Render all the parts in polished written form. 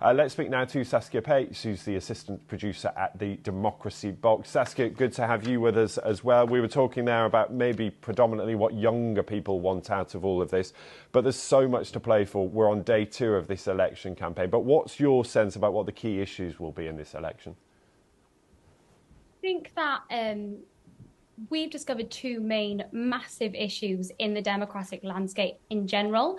Let's speak now to Saskia Pay, who's the assistant producer at the Democracy Box. Saskia, good to have you with us as well. We were talking there about maybe predominantly what younger people want out of all of this, but there's so much to play for. We're on day 2 of this election campaign, but what's your sense about what the key issues will be in this election? I think that we've discovered 2 main massive issues in the democratic landscape in general.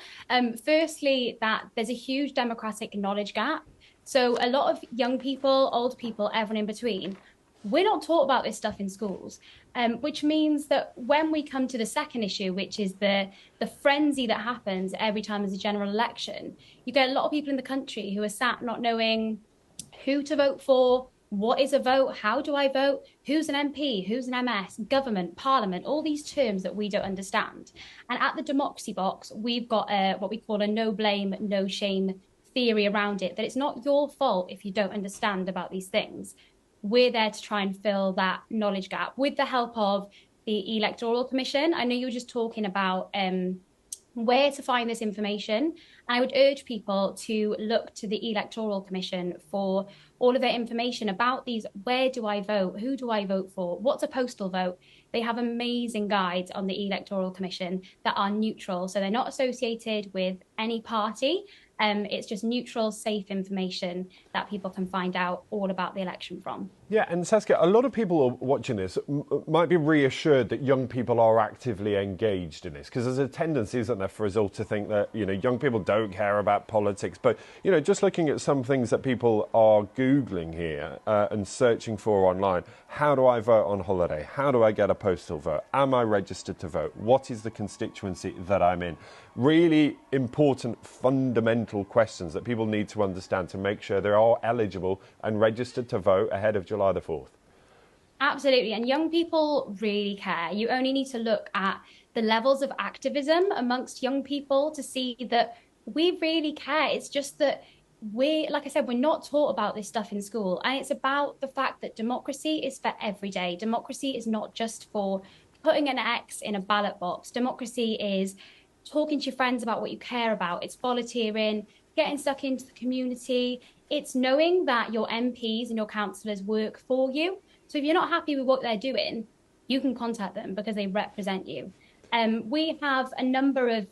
Firstly, that there's a huge democratic knowledge gap. So a lot of young people, old people, everyone in between, we're not taught about this stuff in schools, which means that when we come to the second issue, which is the frenzy that happens every time there's a general election, you get a lot of people in the country who are sat not knowing who to vote for, what is a vote? How do I vote? Who's an MP? Who's an MS? Government, parliament, all these terms that we don't understand. And at the Democracy Box, we've got what we call a no blame, no shame theory around it, that it's not your fault if you don't understand about these things. We're there to try and fill that knowledge gap with the help of the Electoral Commission. I know you were just talking about where to find this information. I would urge people to look to the Electoral Commission for all of their information about these. Where do I vote? Who do I vote for? What's a postal vote? They have amazing guides on the Electoral Commission that are neutral. So they're not associated with any party. It's just neutral, safe information that people can find out all about the election from. Yeah, and Saskia, a lot of people watching this might be reassured that young people are actively engaged in this, because there's a tendency, isn't there, for us all to think that, young people don't care about politics. But, just looking at some things that people are Googling here and searching for online, how do I vote on holiday? How do I get a postal vote? Am I registered to vote? What is the constituency that I'm in? Really important, fundamental questions that people need to understand to make sure they are eligible and registered to vote ahead of July the 4th. Absolutely. And young people really care. You only need to look at the levels of activism amongst young people to see that we really care. It's just that like I said, we're not taught about this stuff in school. And it's about the fact that democracy is for every day. Democracy is not just for putting an X in a ballot box. Democracy is talking to your friends about what you care about. It's volunteering, getting stuck into the community. It's knowing that your MPs and your councillors work for you. So if you're not happy with what they're doing, you can contact them because they represent you. We have a number of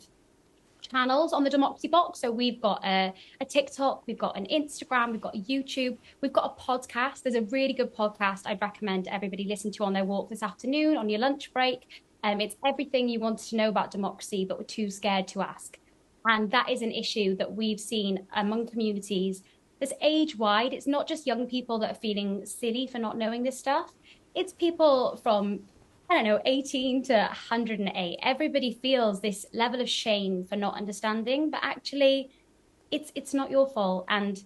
channels on the Democracy Box. So we've got a TikTok, we've got an Instagram, we've got a YouTube, we've got a podcast. There's a really good podcast I'd recommend everybody listen to on their walk this afternoon, on your lunch break. It's everything you wanted to know about democracy, but were too scared to ask. And that is an issue that we've seen among communities that's age-wide. It's not just young people that are feeling silly for not knowing this stuff. It's people from, 18 to 108. Everybody feels this level of shame for not understanding, but actually it's not your fault. And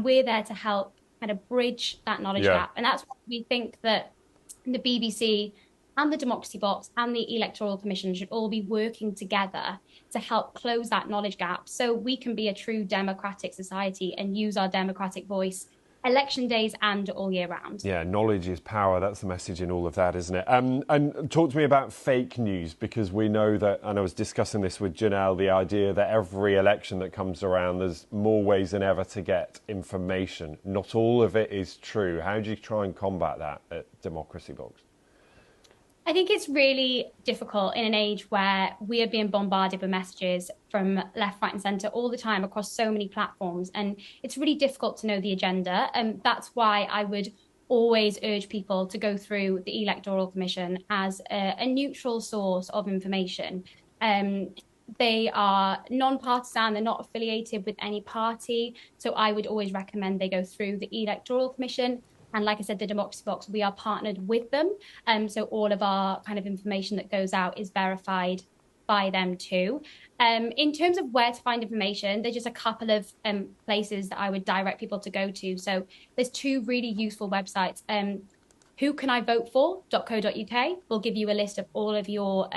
we're there to help kind of bridge that knowledge gap. And that's why we think that the BBC and the Democracy Box and the Electoral Commission should all be working together to help close that knowledge gap so we can be a true democratic society and use our democratic voice election days and all year round. Yeah, knowledge is power. That's the message in all of that, isn't it? And talk to me about fake news, because we know that, and I was discussing this with Janelle, the idea that every election that comes around, there's more ways than ever to get information. Not all of it is true. How do you try and combat that at Democracy Box? I think it's really difficult in an age where we are being bombarded with messages from left, right and centre all the time across so many platforms. And it's really difficult to know the agenda. And that's why I would always urge people to go through the Electoral Commission as a neutral source of information. They are non-partisan, they're not affiliated with any party. So I would always recommend they go through the Electoral Commission. And like I said, the Democracy Box, we are partnered with them. So all of our kind of information that goes out is verified by them too. In terms of where to find information, there's just a couple of places that I would direct people to go to. So there's 2 really useful websites. whocanivotefor.co.uk will give you a list of all of your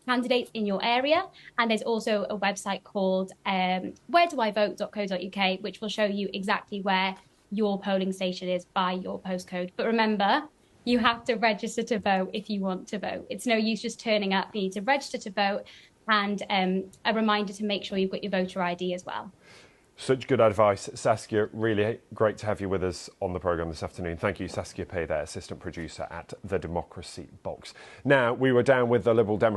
candidates in your area. And there's also a website called wheredoivote.co.uk, which will show you exactly where your polling station is by your postcode. But remember, you have to register to vote if you want to vote. It's no use just turning up. You need to register to vote, and a reminder to make sure you've got your voter ID as well. Such good advice, Saskia. Really great to have you with us on the programme this afternoon. Thank you, Saskia Pay, there, assistant producer at The Democracy Box. Now, we were down with the Liberal Democrats